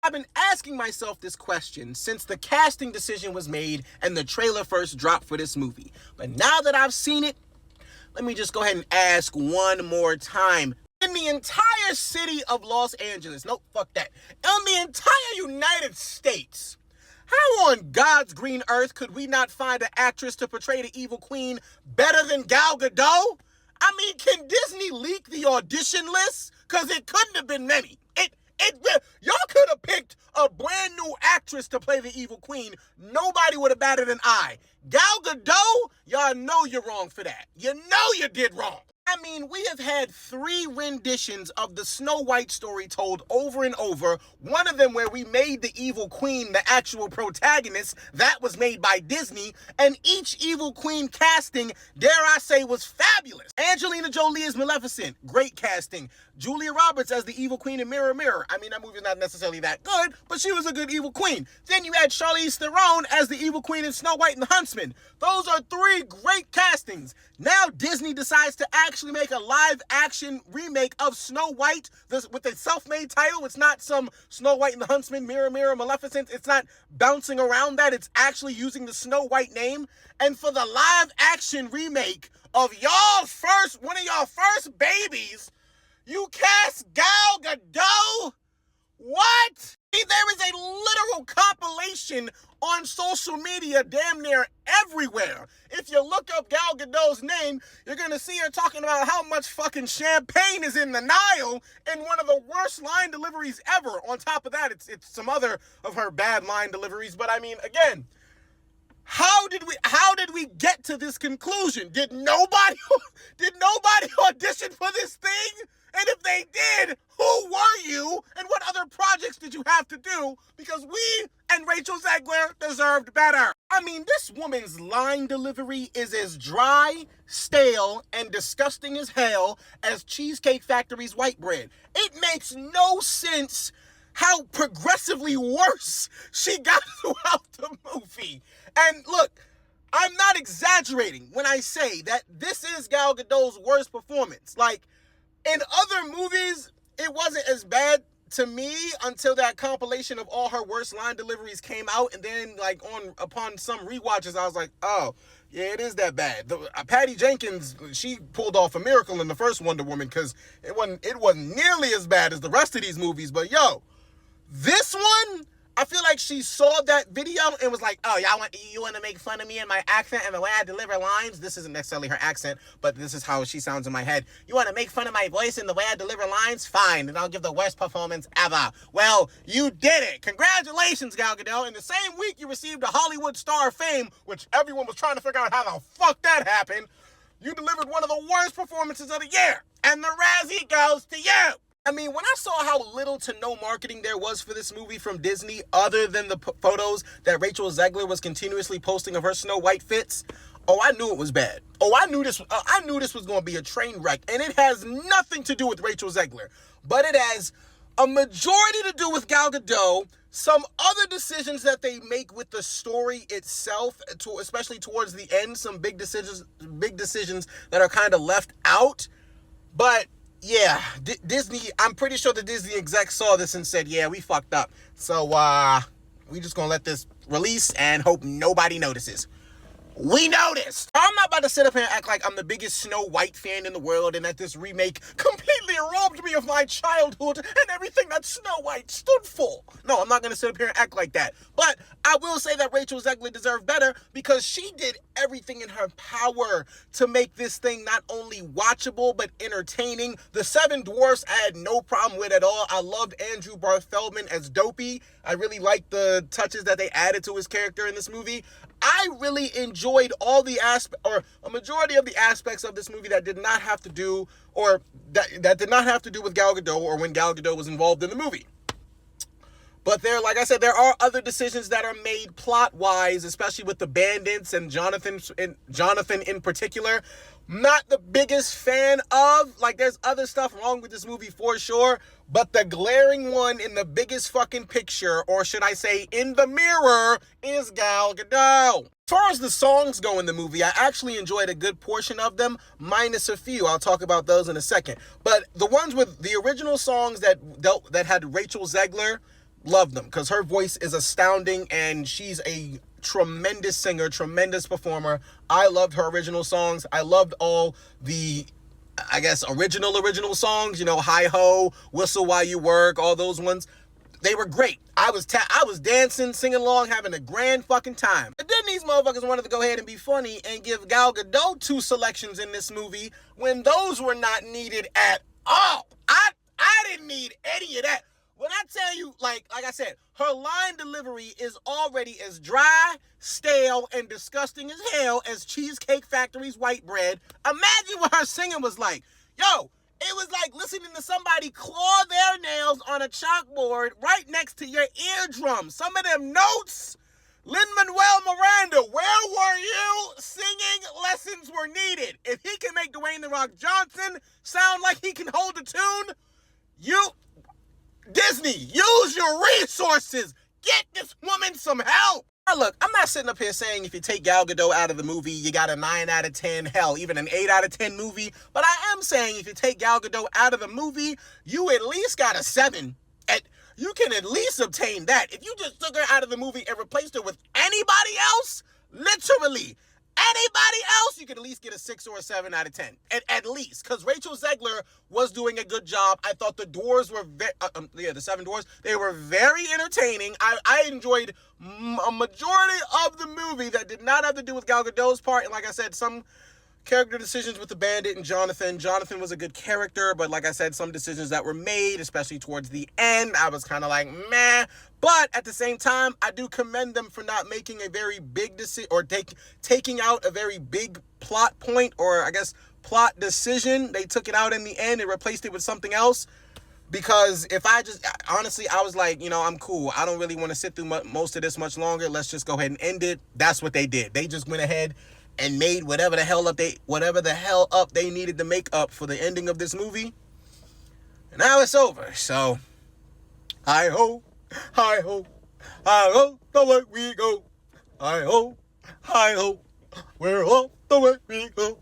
I've been asking myself this question since the casting decision was made and the trailer first dropped for this movie. But now that I've seen it, let me just go ahead and ask one more time. In the entire city of Los Angeles, nope, fuck that. In the entire United States, how on God's green earth could we not find an actress to portray the evil queen better than Gal Gadot? I mean, can Disney leak the audition list? Because it couldn't have been many. Y'all could have picked a brand new actress to play the evil queen. Nobody would have batted an eye. Gal Gadot, y'all know you're wrong for that. You know you did wrong. I mean, we have had 3 renditions of the Snow White story told over and over. One of them where we made the evil queen the actual protagonist. That was made by Disney. And each evil queen casting, dare I say, was fabulous. Angelina Jolie as Maleficent. Great casting. Julia Roberts as the evil queen in Mirror Mirror. I mean, that movie's not necessarily that good, but she was a good evil queen. Then you had Charlize Theron as the evil queen in Snow White and the Huntsman. Those are 3 great castings. Now Disney decides to actually make a live-action remake of Snow White with a self-made title. It's not some Snow White and the Huntsman, Mirror Mirror, Maleficent. It's not bouncing around that. It's actually using the Snow White name. And for the live-action remake of one of y'all first babies, you cast Gal Gadot? What? There is a literal compilation on social media damn near everywhere. If you look up Gal Gadot's name, you're going to see her talking about how much fucking champagne is in the Nile in one of the worst line deliveries ever. On top of that, it's some other of her bad line deliveries. But I mean, again, how did we get to this conclusion? Did nobody audition for this thing? And if they did, who were you? And what other projects did you have to do? Because we and Rachel Zegler deserved better. I mean, this woman's line delivery is as dry, stale, and disgusting as hell as Cheesecake Factory's white bread. It makes no sense how progressively worse she got throughout the movie. And look, I'm not exaggerating when I say that this is Gal Gadot's worst performance. Like, in other movies, it wasn't as bad to me until that compilation of all her worst line deliveries came out, and then upon some rewatches, I was like, oh, yeah, it is that bad. Patty Jenkins, she pulled off a miracle in the first Wonder Woman because it wasn't nearly as bad as the rest of these movies. But yo, this one, I feel like she saw that video and was like, oh, you want to make fun of me and my accent and the way I deliver lines? This isn't necessarily her accent, but this is how she sounds in my head. You want to make fun of my voice and the way I deliver lines? Fine, and I'll give the worst performance ever. Well, you did it. Congratulations, Gal Gadot. In the same week, you received a Hollywood Star of Fame, which everyone was trying to figure out how the fuck that happened. You delivered one of the worst performances of the year, and the Razzie goes to you. I mean, when I saw how little to no marketing there was for this movie from Disney, other than the photos that Rachel Zegler was continuously posting of her Snow White fits, I knew it was bad. I knew this was going to be a train wreck, and it has nothing to do with Rachel Zegler, but it has a majority to do with Gal Gadot, some other decisions that they make with the story itself, especially towards the end, some big decisions that are kind of left out, but yeah, Disney, I'm pretty sure the Disney execs saw this and said, yeah, we fucked up. So, we just gonna let this release and hope nobody notices. We noticed. I'm not about to sit up here and act like I'm the biggest Snow White fan in the world and that this remake completely robbed me of my childhood and everything that Snow White stood for. No, I'm not going to sit up here and act like that. But I will say that Rachel Zegler deserved better because she did everything in her power to make this thing not only watchable but entertaining. The Seven Dwarfs I had no problem with at all. I loved Andrew Barth Feldman as Dopey. I really liked the touches that they added to his character in this movie. I really enjoyed all the a majority of the aspects of this movie that did not have to do, or that did not have to do with Gal Gadot or when Gal Gadot was involved in the movie. But like I said, there are other decisions that are made plot-wise, especially with the bandits and Jonathan in particular. Not the biggest fan of. There's other stuff wrong with this movie for sure. But the glaring one in the biggest fucking picture, or should I say in the mirror, is Gal Gadot. As far as the songs go in the movie, I actually enjoyed a good portion of them, minus a few. I'll talk about those in a second. But the ones with the original songs that had Rachel Zegler love them because her voice is astounding and she's a tremendous singer, tremendous performer. I loved her original songs. I loved all the, I guess, original songs, you know, Hi Ho, Whistle While You Work, all those ones. They were great. I was dancing, singing along, having a grand fucking time. But then these motherfuckers wanted to go ahead and be funny and give Gal Gadot 2 selections in this movie when those were not needed at all. I didn't need any of that. When I tell you, like I said, her line delivery is already as dry, stale, and disgusting as hell as Cheesecake Factory's white bread. Imagine what her singing was like. Yo, it was like listening to somebody claw their nails on a chalkboard right next to your eardrum. Some of them notes, Lin-Manuel Miranda, where were you? Singing lessons were needed. If he can make Dwayne "The Rock" Johnson sound like he can hold a tune, Disney, use your resources. Get this woman some help. Now look, I'm not sitting up here saying if you take Gal Gadot out of the movie, you got a 9 out of 10, hell, even an 8 out of 10 movie. But I am saying if you take Gal Gadot out of the movie, you at least got a 7. You can at least obtain that. If you just took her out of the movie and replaced her with anybody else, literally anybody else, you could at least get a 6 or a 7 out of 10. At least. Because Rachel Zegler was doing a good job. I thought the doors were, the 7 doors, they were very entertaining. I enjoyed a majority of the movie that did not have to do with Gal Gadot's part. And like I said, some character decisions with the Bandit and Jonathan. Jonathan was a good character, but like I said, some decisions that were made, especially towards the end, I was kind of like, meh. But at the same time, I do commend them for not making a very big decision or taking out a very big plot point or I guess plot decision. They took it out in the end and replaced it with something else. Because if honestly, I was like, you know, I'm cool. I don't really want to sit through most of this much longer. Let's just go ahead and end it. That's what they did. They just went ahead and made whatever the hell up they needed to make up for the ending of this movie. And now it's over. So, hi ho, the way we go. Hi ho, we're off the way we go.